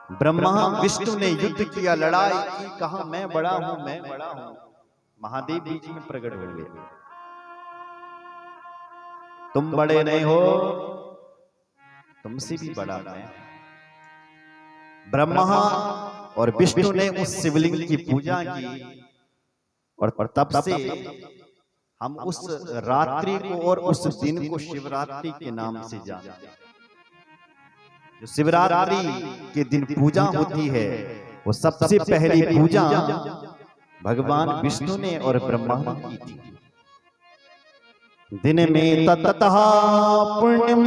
ब्रह्मा विष्णु ने युद्ध किया, लड़ाई की, कहा मैं बड़ा हूं, मैं बड़ा हूं। महादेव बीच में प्रकट हो गए, तुम बड़े नहीं हो, तुमसे भी बड़ा मैं। ब्रह्मा और विष्णु ने उस शिवलिंग की पूजा की और तब से हम उस रात्रि को और उस दिन को शिवरात्रि के नाम से जानते हैं। जो शिवरात्रि के दिन पूजा होती है वो सबसे पहली पूजा भगवान विष्णु ने और ब्रह्मा ने की थी। दिन में ततः पुण्यम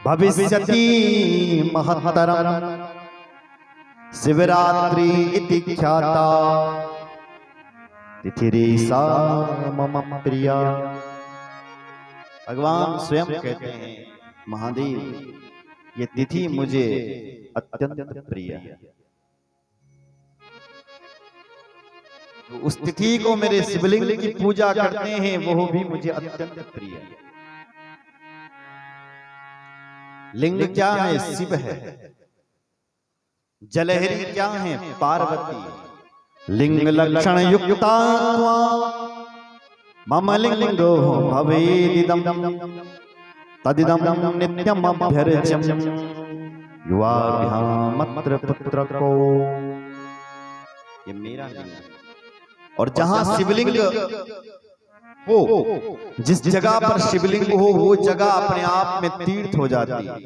भविष्यति महत्तरम शिवरात्रि इति ख्याता तिथिरेसा मम प्रिया। भगवान स्वयं कहते हैं, महादेव ये तिथि मुझे अत्यंत प्रिय है। तो उस तिथि को मेरे शिवलिंग की पूजा करते हैं वो भी मुझे अत्यंत प्रिय है। लिंग क्या है? शिव है। जलहरी क्या है? पार्वती। लिंग लक्षण युक्ता मम लिंगो भवेदिदं तदिदं नित्यम अभ्यर्च्यं युवाभ्यामत्र पुत्रको। ये मेरा लिंग है। और जहां शिवलिंग हो, जिस जगह पर शिवलिंग हो वो जगह अपने आप में तीर्थ हो जाती है।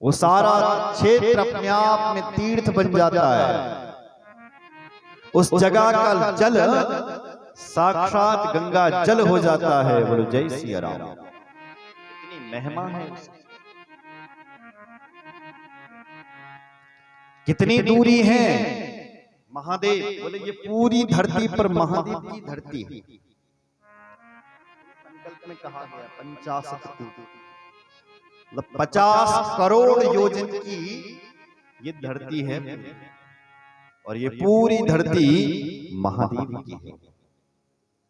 वो सारा क्षेत्र अपने आप में तीर्थ बन जाता है। उस जगह का जल साक्षात गंगा जल हो जाता है। बोलो जय सिया राम। इतनी महिमा है, कितनी दूरी है महादेव। बोले ये पूरी धरती पर महादेव की धरती है। संकल्प में कहा गया 50 करोड़ योजन की ये धरती है और ये पूरी धरती महादेव की है।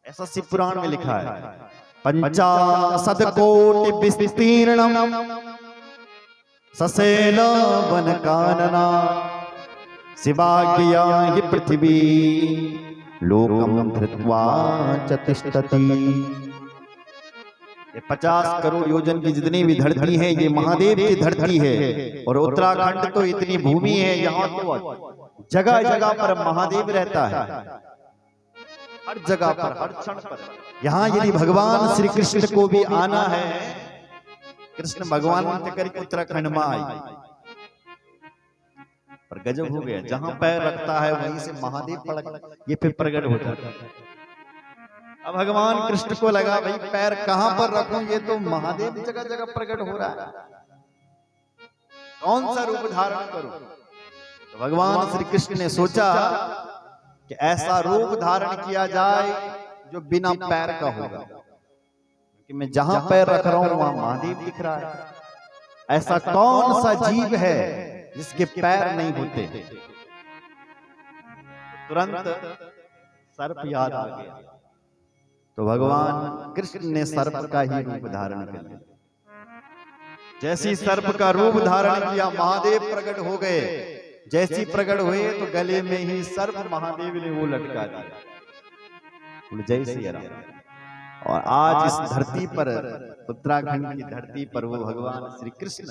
ऐसा शिव पुराण में लिखा है। 50 कोटि विस्तीर्णम ससेन वन कानना शिवाज्ञया हि पृथ्वी लोकम धृत्वा च तिष्ठति। ये 50 करोड़ योजन की जितनी भी धरती है ये महादेव की धरती है। और उत्तराखंड तो इतनी भूमि है, यहाँ तो जगह जगह पर महादेव रहता है, हर जगह पर, हर क्षण पर। यहाँ यदि भगवान श्री कृष्ण को भी आना है, कृष्ण भगवान ने करके उत्तराखंड में आई, पर गजब हो गया, जहां पैर रखता है वहीं से महादेव पड़क ये फिर प्रकट होता है। अब भगवान कृष्ण को लगा भाई पैर कहां पर रखूं, ये तो महादेव जगह जगह प्रकट हो रहा है, कौन सा रूप धारण करूं। तो भगवान श्री कृष्ण ने सोचा कि ऐसा रूप धारण किया जाए जो बिना पैर का होगा, कि मैं जहां पैर रख रहा हूं वहां महादेव दिख रहा है। ऐसा कौन सा जीव है जिसके पैर नहीं होते। तुरंत सर्प याद आ गया, तो भगवान कृष्ण ने सर्प का ही रूप धारण कर लिया। जैसी सर्प का रूप धारण किया महादेव प्रकट हो गए। जैसी प्रकट हुए तो गले में ही सर्प महादेव ने वो लटका दिया। जय सिया राम। और आज इस धरती पर, उत्तराखंड की धरती पर वो भगवान श्री कृष्ण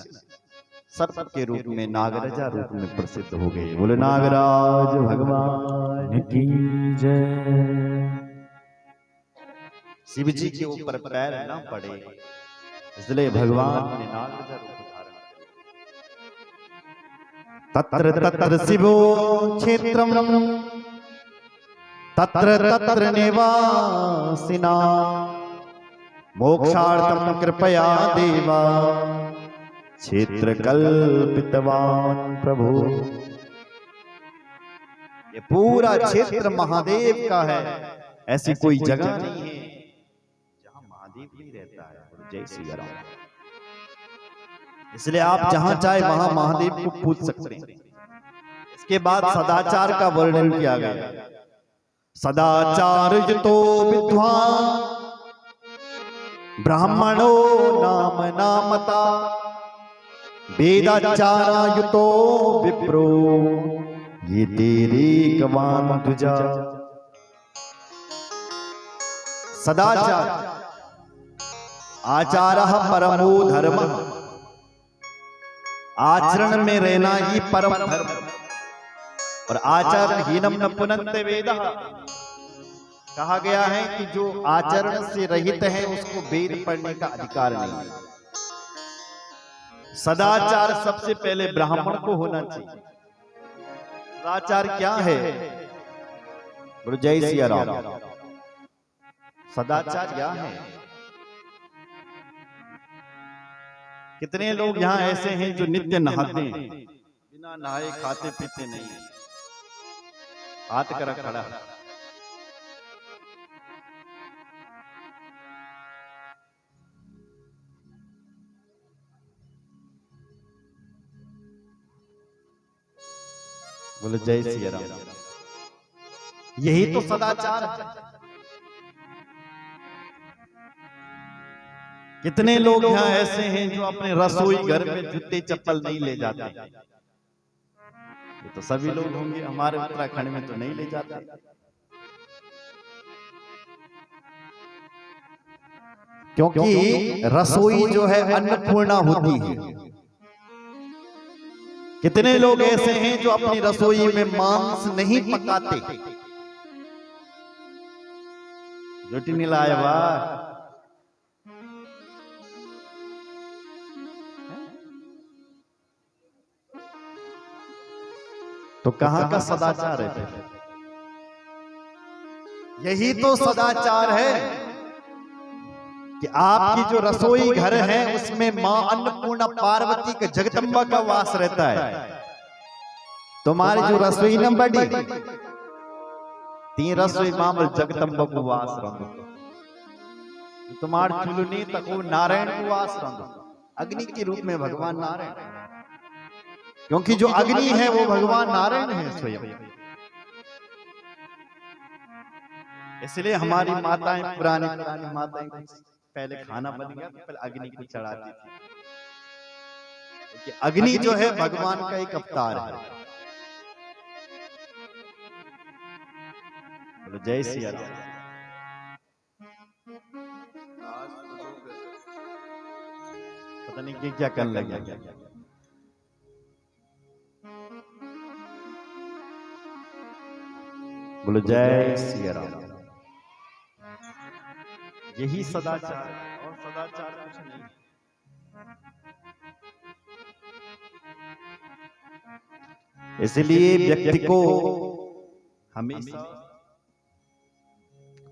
सर्प के रूप में, नागराजा रूप में प्रसिद्ध हो गए। बोले नागराज भगवान की जय। शिव जी के ऊपर पैर न पड़े इसलिए भगवान ने नागराजा रूप धारण किया। तत्र तत्र शिवो क्षेत्रम तत्र तत्र निवासिना मोक्षार्थम कृपया देवा क्षेत्र कल्पितवान प्रभु। ये पूरा क्षेत्र महादेव का है, ऐसी कोई जगह नहीं है जहां महादेव नहीं रहता है। जय सिया राम। इसलिए आप जहां चाहे वहां महादेव को पूज सकते हैं। इसके बाद सदाचार का वर्णन किया गया। सदाचार युतो विद्वान ब्राह्मणो नाम नामता वेदाचारायुतो विप्रो ये तेरे कवान तुझा। सदाचार आचारः परमो धर्म, आचरण में रहना ही परम धर्म। और आचरण हीनम न पुनन्ते वेदः, कहा गया है कि जो आचरण से रहित है उसको वेद पढ़ने का अधिकार नहीं। सदाचार सबसे पहले ब्राह्मण को होना चाहिए। सदाचार क्या है? गुरु जय सिया राम। सदाचार क्या है? कितने लोग यहाँ ऐसे हैं जो नित्य नहाते हैं, बिना नहाए खाते पीते नहीं है। हाथ कर खड़ा। बोले जय सिया राम। यही तो सदाचार है। कितने लोग यहाँ ऐसे हैं जो अपने रसोई घर में जूते चप्पल नहीं ले जाते। ये तो सभी लोग होंगे, हमारे उत्तराखंड में तो नहीं ले जाते। क्योंकि रसोई जो है अन्नपूर्णा होती है। कितने लोग ऐसे हैं जो अपनी रसोई में मांस नहीं पकाते। रोटी नहीं लाए वाह। तो कहां का सदाचार है? यही तो सदाचार है कि आपकी जो रसोई घर है उसमें मां अन्नपूर्णा पार्वती का जगदम्बा का वास रहता है। तुम्हारी जो रसोई न बड़ी तीन रसोई मामल जगदम्बा को वास रंग, तुम्हारे चुलनी तक वो नारायण को वास रंग, अग्नि के रूप में भगवान नारायण। क्योंकि जो अग्नि है वो भगवान नारायण है स्वयं। इसलिए हमारी माताएं, पुरानी माताएं पहले खाना बन गया तो पहले अग्नि को चढ़ाती थी। क्योंकि अग्नि जो है भगवान का एक अवतार है। बोलो जय सिया राम। पता नहीं कि क्या करने लग गया। बोलो जय सिया राम। यही सदाचार और सदाचार कुछ नहीं। इसलिए व्यक्ति को हमेशा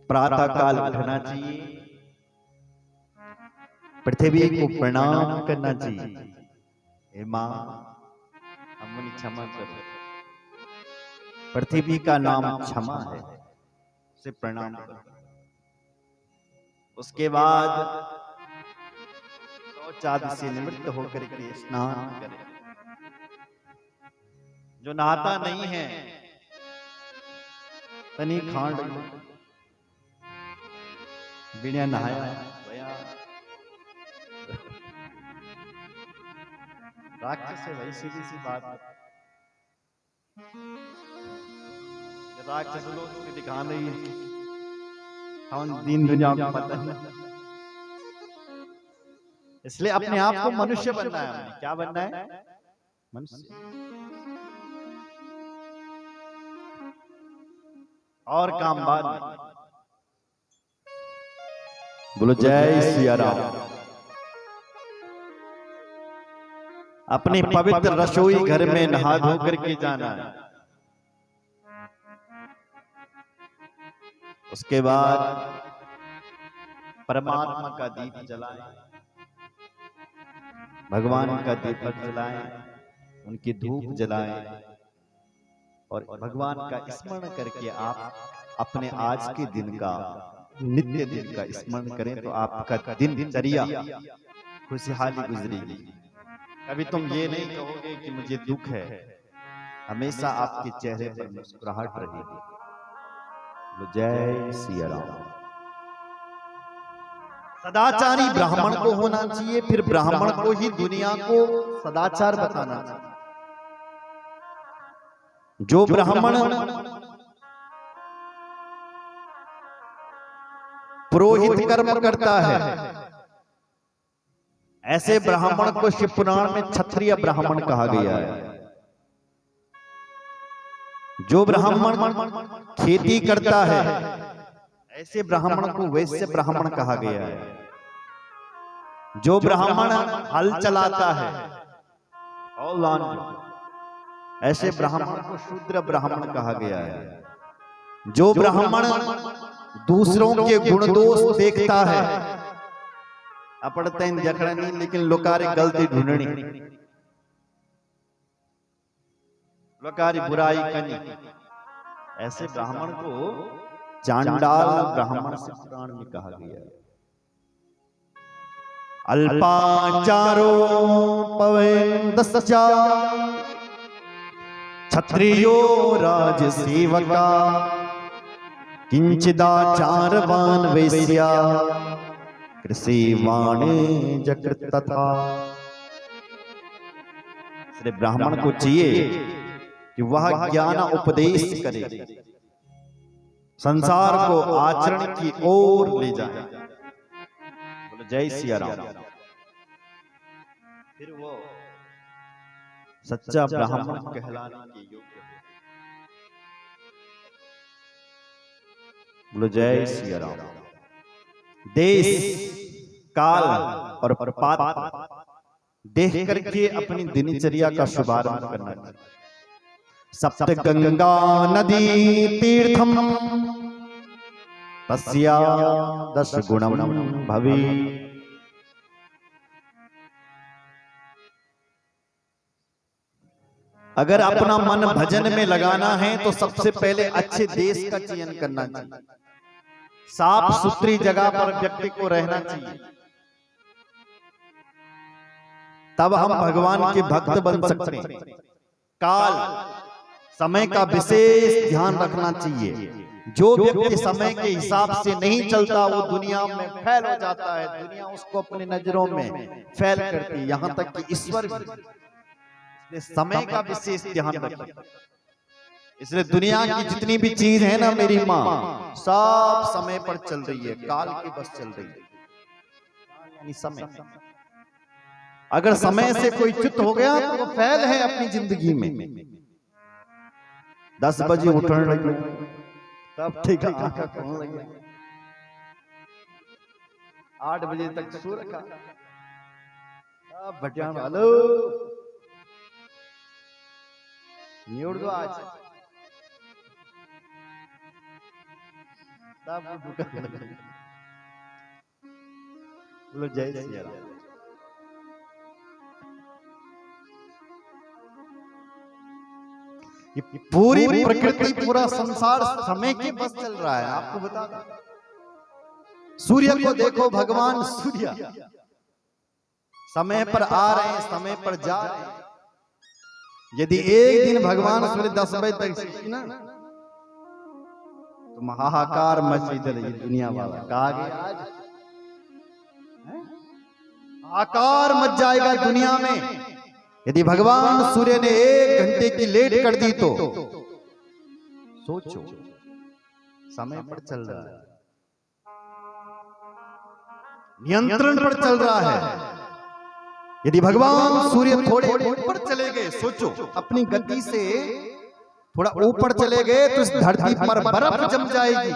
प्रातः काल उठना चाहिए, पृथ्वी को प्रणाम करना चाहिए। हे मां हमने क्षमा करो। पृथ्वी का नाम क्षमा है, उसे प्रणाम करो। उसके बाद शौच आदि से निवृत्त होकर के स्नान करें। जो नहाता नहीं है तनी खांड बिना नहाया राक्षस है भाई, सीधी सी बात। राक्षस लोग दिखा नहीं है, हम दीन दुनिया को पता है। इसलिए अपने आप को मनुष्य बनना है। हमने क्या बनना है? मनुष्य। और काम बाद में। बोलो जय सिया राम। अपने पवित्र रसोई घर में नहा धो करके जाना है। उसके बाद परमात्मा का दीप जलाएं, भगवान का दीपक जलाएं, उनकी धूप जलाएं और भगवान का स्मरण करके आप अपने आज के दिन का, नित्य दिन का स्मरण करें तो आपका दिनचर्या खुशहाली गुजरेगी। कभी तुम ये नहीं कहोगे कि मुझे दुख है, हमेशा आपके चेहरे पर मुस्कुराहट रहेगी। जय सिया राम। सदाचारी ब्राह्मण को होना चाहिए, फिर ब्राह्मण को ही दुनिया को सदाचार बताना चाहिए। जो ब्राह्मण पुरोहित कर्म करता है, ऐसे ब्राह्मण को शिव पुराण में क्षत्रिय ब्राह्मण कहा गया है। जो ब्राह्मण खेती करता है, ऐसे ब्राह्मण को वैश्य ब्राह्मण कहा गया है। जो ब्राह्मण हल चलाता है, ऐसे ब्राह्मण को शूद्र ब्राह्मण कहा गया है। जो ब्राह्मण दूसरों के गुण दोष देखता है, अपड़ते जखड़नी लेकिन लोकारी गलती ढूंढनी, लोकारी बुराई करनी, ऐसे ब्राह्मण को चांडाल ब्राह्मण से पुराण में कहा गया है। अल्पाचारो पवेन्दस्या क्षत्रियो राजसेवका किंचिदाचारवान वैश्या कृषि वाणिज्य तथा। श्री ब्राह्मण को चाहिए कि वह ज्ञान उपदेश करे, संसार को आचरण की ओर ले जाए। बोलो जय सिया राम। फिर वो सच्चा ब्राह्मण कहलाने के योग्य है। बोलो जय सिया राम। देश काल और पात्र देख करके अपनी दिनचर्या का शुभारंभ करना चाहिए। सप्त गंगा नदी तीर्थम तस्या दश गुणम भवे। अगर अपना मन भजन में लगाना है तो सबसे पहले अच्छे देश का चयन करना चाहिए। साफ सुथरी जगह पर व्यक्ति को रहना चाहिए, तब हम भगवान के भक्त बन सकते हैं। काल समय का विशेष ध्यान रखना चाहिए। जो व्यक्ति समय के हिसाब से नहीं चलता वो दुनिया में फैल हो जाता है, दुनिया उसको अपनी नजरों में फैल करती है, यहाँ तक कि ईश्वर भी। समय का विशेष ध्यान रखें। इसलिए दुनिया की जितनी भी चीज है ना मेरी माँ, सब समय पर चल रही है, काल की बस चल रही है, यानी समय। अगर समय से कोई च्युत हो गया तो वो फैल है अपनी जिंदगी में। 10 बजे उठने लगे तब ठीक है, आंखें खोलने लगे, 8 बजे तक सो रखा, तब भटियान वालो नियोड़ दो आज, तब वो दुकान लगे। बोलो जय सिया राम। ये पूरी प्रकृति पूरा संसार समय के बस चल रहा है। आपको बता दूं, सूर्य को देखो, भगवान सूर्य समय पर आ रहे हैं, समय पर जा रहे हैं। यदि एक दिन भगवान सूर्य 10 बजे तक ना तो हाहाकार मच रही दुनिया वाला, कहा गया आज आकार मच जाएगा दुनिया में। यदि भगवान सूर्य ने 1 घंटे की लेट कर दी तो सोचो, समय पर चल रहा है, नियंत्रण पर चल रहा है। यदि भगवान सूर्य थोड़े ऊपर चले गए, सोचो अपनी गति से थोड़ा ऊपर चले गए तो इस धरती पर बर्फ जम जाएगी।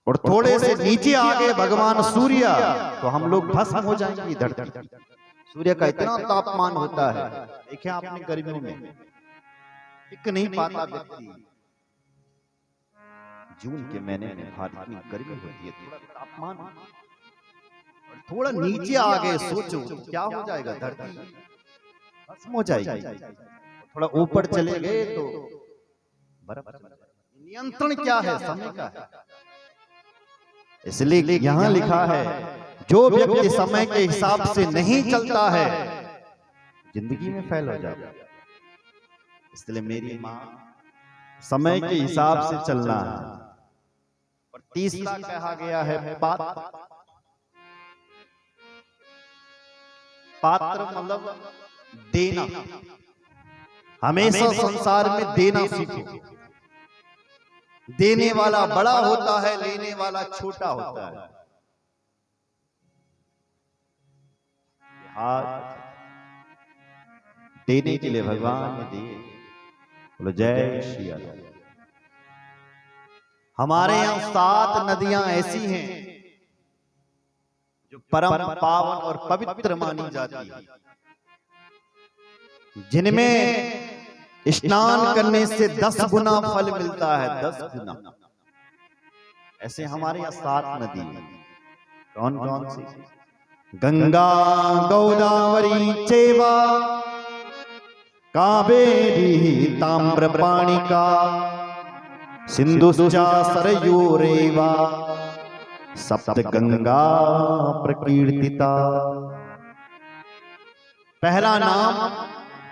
और थोड़े से नीचे आ गए भगवान सूर्य तो हम लोग भस्म हो जाएंगे धरती। सूर्य का इतना तापमान होता है, देखिए आपने गर्मियों में टिक नहीं पाता व्यक्ति। जून के महीने में भारत में गर्मी होती है, थोड़ा तापमान, और थोड़ा नीचे आ गए सोचो क्या हो जाएगा, धरती भस्म हो जाएगी। थोड़ा ऊपर चले गए तो बर्फ। नियंत्रण क्या है? समय का है। इसलिए यहां लिखा है जो व्यक्ति समय के हिसाब से नहीं चलता है जिंदगी में फेल हो जाता है। इसलिए मेरी मां समय के हिसाब से चलना है, और तीसरा कहा गया है पात्र। पात्र मतलब देना। हमेशा संसार में देना सीखो। देने वाला बड़ा होता है, लेने वाला छोटा होता है। हाथ देने के लिए भगवान ने दिए। बोलो जय श्री राम। हमारे यहाँ 7 नदियां ऐसी हैं जो परम पावन और पवित्र मानी जाती है, जिनमें स्नान करने से 10 गुना फल मिलता है। 10 गुना। ऐसे हमारे यहाँ 7 नदी हैं। कौन कौन सी? गंगा गोदावरी चैवा कावेरी ताम्रपाणिका सिंधुश्च सरयूरेवा सप्त गंगा प्रकीर्तिता। पहला नाम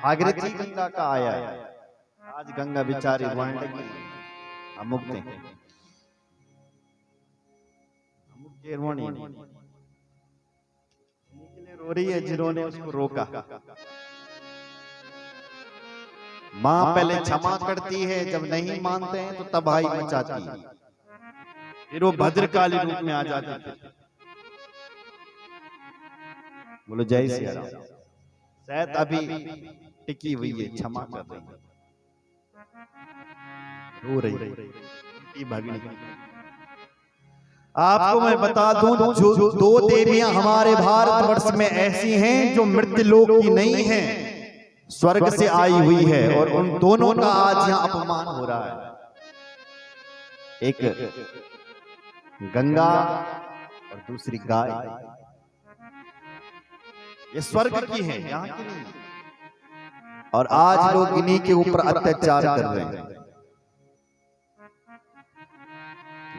भागीरथी गंगा का आया है। आज गंगा बिचारी रोने लगी, अमुक थे रोनी रो रही है, जिन्होंने उसको रोका। मां पहले क्षमा करती है, जब नहीं मानते हैं तो तबाही मचाती है, फिर वो भद्रकाली रूप में आ जाती है। बोलो जय श्री राम। शायद अभी टिकी हुई है, क्षमा कर रही है, रो रही भगनी। आपको मैं बता दूं, जो 2 देवियां हमारे भारतवर्ष में ऐसी हैं जो मृत्युलोक की नहीं है, स्वर्ग से आई हुई है, और उन दोनों का आज यहां अपमान हो रहा है। एक गंगा और दूसरी गाय। ये स्वर्ग की है, यहां की नहीं। और आज लोग इन्हीं के ऊपर अत्याचार कर रहे हैं।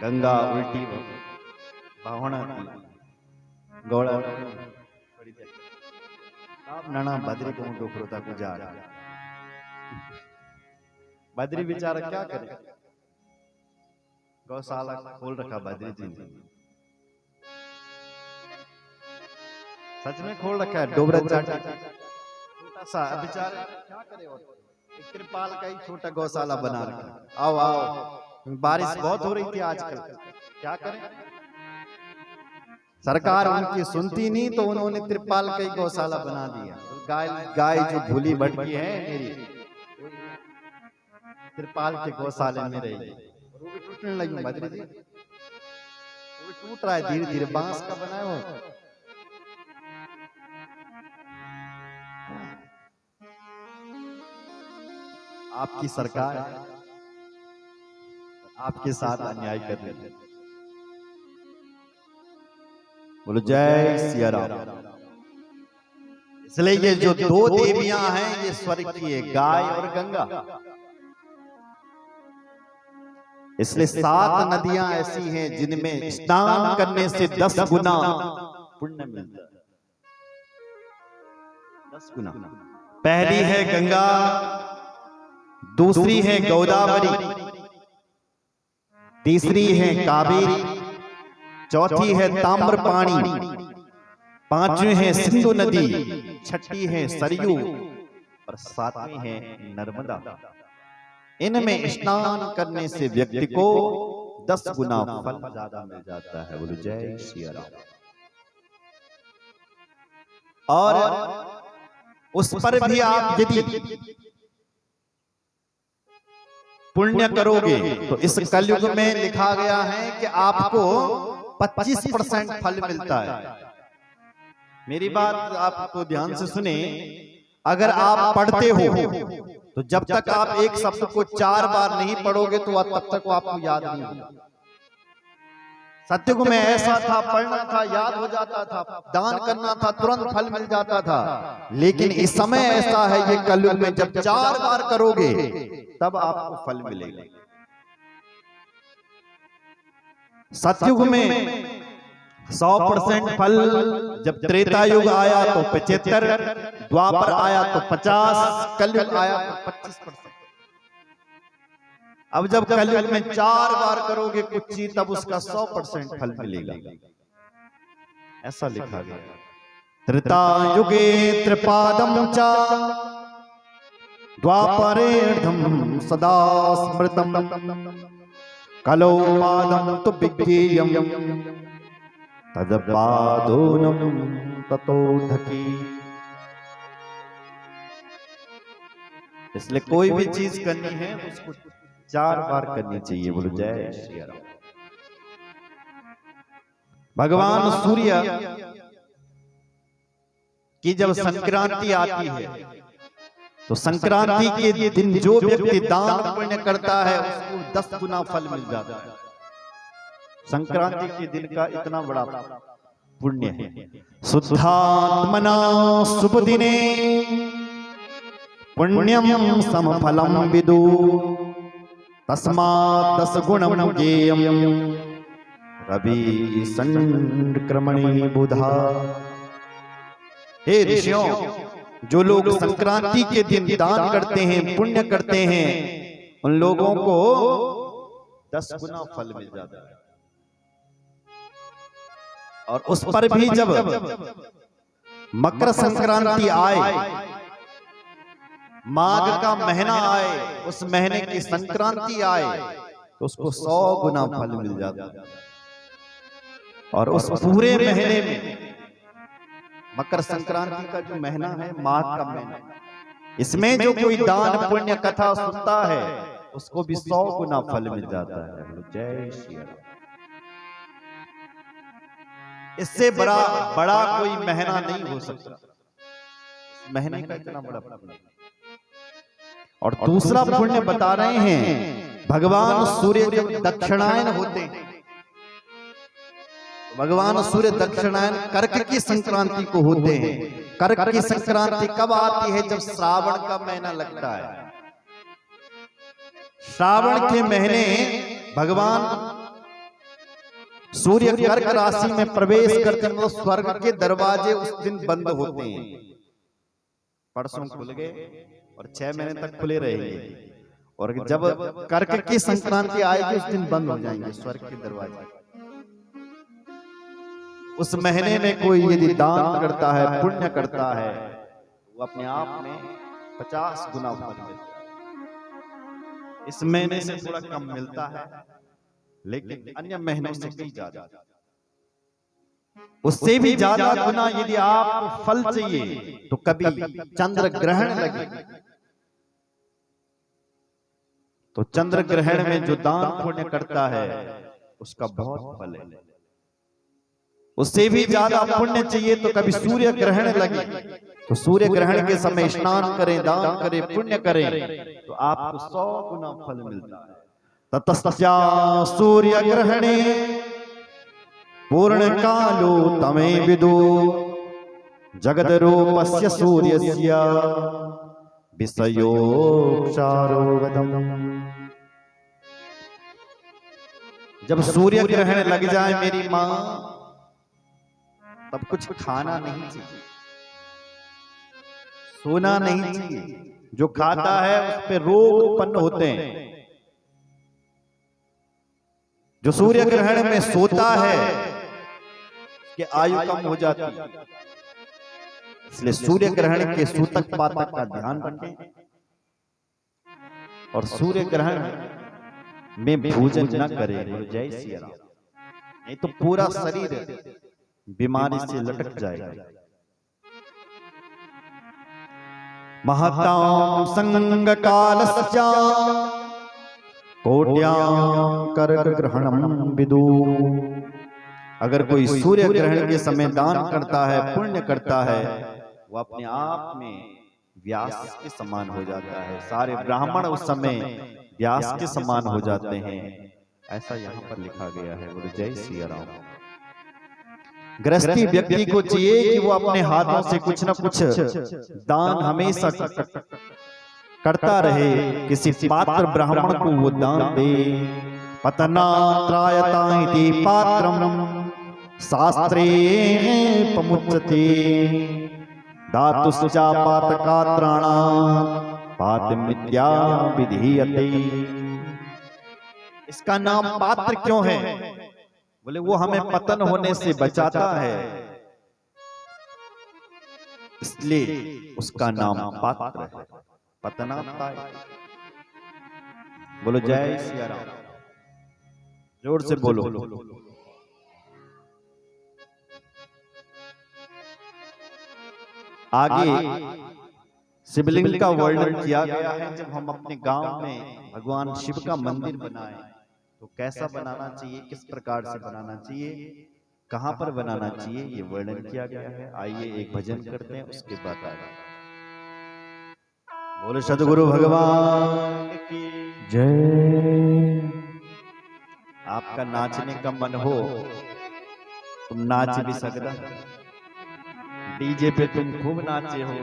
गंगा उल्टी बावणा गौड़ा नना बद्री को डोकरोता गुजार। बद्री बेचारा क्या करे, गौशाला खोल रखा बद्री जी ने, सच में खोल रखा है। डोबरा चाटी छोटा सा बेचारा क्या करे, और एक त्रिपाल का ही छोटा गौशाला बना रखा। आओ आओ, बारिश बहुत हो रही थी आजकल, क्या करें, सरकार उनकी सुनती नहीं, तो उन्होंने त्रिपाल का ही गौशाला बना दिया। गाय जो भूली भटकी है मेरी, त्रिपाल के गौशाले में रही, वो भी टूटने लगी बद्री जी, वो भी टूट रहा है धीरे धीरे, बांस का बना है वो। आपकी सरकार आपके साथ अन्याय कर रही है। बोलो जय सिया राम। इसलिए ये जो 2 देवियां हैं, ये स्वर्ग की है, गाय और गंगा। इसलिए 7 नदियां ऐसी हैं जिनमें स्नान करने से 10 गुना पुण्य मिलता है। 10 गुना। पहली है गंगा, दूसरी है गोदावरी, तीसरी है कावेरी, चौथी है ताम्रपाणी, 5वीं है सिंधु नदी, 6ठी है सरयू और 7वीं है नर्मदा। इनमें स्नान करने से व्यक्ति को 10 गुना फल ज्यादा मिल जाता है। बोलो जय श्री राम। और उस पर भी आप यदि पुण्य करोगे तो इस कलयुग में लिखा गया है कि आपको 25% फल मिलता है। मेरी बात आपको ध्यान से सुने, अगर आप पढ़ते हो तो जब तक आप एक शब्द को 4 बार नहीं पढ़ोगे तो तब तक आपको याद नहीं होगा। सत्युग में ऐसा था, पढ़ना था याद हो जाता था, दान करना था तुरंत फल मिल जाता था। लेकिन इस समय ऐसा है ये कलयुग में जब 4 बार करोगे तब आपको फल मिलेगा। सतयुग में 100% फल, जब त्रेता युग आया तो 75, द्वापर आया तो 50, कलयुग आया तो 25%। अब जब कलयुग में 4 बार करोगे कुछ चीज तब उसका 100% फल मिलेगा, ऐसा लिखा गया। त्रेतायुगे त्रिपादं च द्वापरेर्धं सदा स्मृतं कलौ पादं तु विज्ञेयं तदपादोनं ततोऽधकी। इसलिए कोई भी चीज करनी है उसको 4 बार करनी चाहिए। बोलो जय श्री राम। भगवान सूर्य की जब संक्रांति आती है तो संक्रांति के दिन जो व्यक्ति दान पुण्य करता है उसको 10 गुना फल मिल जाता है। संक्रांति के दिन का इतना बड़ा पुण्य है। शुद्धात्मना शुभ दिने पुण्यम समफलम विदु तस्मात् 10 गुणं ज्ञेयं रवि संक्रमणे बुधा। हे ऋषियों, जो लोग संक्रांति के दिन दान करते हैं, पुण्य करते हैं, उन लोगों को 10 गुना फल मिल जाता है। और उस पर भी जब मकर संक्रांति आए, माघ का महीना आए, उस महीने की संक्रांति आए तो उसको 100 गुना फल मिल जाता है। और उस पूरे महीने में मकर संक्रांति का जो महीना है, माघ का महीना, इसमें जो कोई दान पुण्य कथा सुनता है उसको भी 100 गुना फल मिल जाता है। जय श्री राम। इससे बड़ा कोई महीना नहीं हो सकता। महीने का इतना बड़ा पुण्य। और दूसरा पुण्य बता रहे हैं, भगवान सूर्य जब दक्षिणायन होते हैं, भगवान सूर्य दक्षिणायन कर्क की संक्रांति को होते हैं। कर्क की संक्रांति कब आती है? जब श्रावण का महीना लगता है। श्रावण के महीने भगवान सूर्य कर्क राशि में प्रवेश करते हैं, स्वर्ग के दरवाजे उस दिन बंद होते हैं। परसों खुल गए और 6 महीने तक खुले रहेंगे। और जब कर्क की संक्रांति आएगी उस दिन बंद हो जाएंगे स्वर्ग के दरवाजे। उस महीने में कोई यदि दान करता है, पुण्य करता है, वो अपने आप में 50 गुना फल मिलता है। इस महीने से थोड़ा कम मिलता है, लेकिन अन्य महीनों से कहीं ज्यादा, उससे भी ज्यादा गुना यदि आपको फल चाहिए तो कभी चंद्र ग्रहण लगे तो चंद्र ग्रहण में जो दान पुण्य करता है उसका बहुत फल है। उससे भी ज्यादा पुण्य चाहिए तो कभी सूर्य ग्रहण लगे तो सूर्य ग्रहण के समय स्नान करें, दान करें, पुण्य करें तो आपको 100 गुना फल मिलता है। ततस्या सूर्य ग्रहणे पूर्ण कालो तमे विदु जगद रूपस्य सूर्यस्य विषयोपचारोगतम्। जब सूर्य ग्रहण लग जाए मेरी मां, तब कुछ खाना नहीं चाहिए, सोना नहीं चाहिए। जो खाता है उस पे रोग उत्पन्न होते हैं। जो सूर्य ग्रहण में सोता है कि आयु कम हो जाती है। इसलिए सूर्य ग्रहण के सूतक पातक का ध्यान रखें और सूर्य ग्रहण में भोजन न करें। जय श्री राम। नहीं तो पूरा शरीर बीमारी से लटक जाएगा। महतां संग कालस्य कोट्यां कर ग्रहणम विदु। अगर कोई सूर्य ग्रहण के समय दान करता है, पुण्य करता है, वो अपने आप में व्यास के समान हो जाता है। सारे ब्राह्मण उस समय व्यास के समान हो जाते हैं। ऐसा यहाँ पर लिखा गया है। बोलो जय श्री राम। गृहस्थी व्यक्ति को चाहिए कि वो अपने हाथों से कुछ न कुछ दान हमेशा करता रहे। किसी पात्र ब्राह्मण को वो दान दे। पतनात्रायताइति पात्रम शास्त्रे पमुच्यते धातुश्चा पातकात्राणां पातमित्या विधीयते। इसका नाम पात्र क्यों है? बोले वो हमें पतन होने से बचाता है, इसलिए उसका नाम पात्र है। पतनाताय। बोलो जय सिया राम। जोर से बोलो। आगे शिवलिंग का वर्णन किया गया है। जब हम अपने गांव में भगवान शिव का मंदिर बनाएं तो कैसा बनाना चाहिए, किस प्रकार से बनाना चाहिए, कहां पर बनाना चाहिए, ये वर्णन किया गया है। आइए एक भजन करते हैं, उसके बाद आगे। बोले सद्गुरु भगवान की जय। आपका नाचने का मन हो तुम नाच भी सकता, डीजे पे तुम खूब नाचे हो।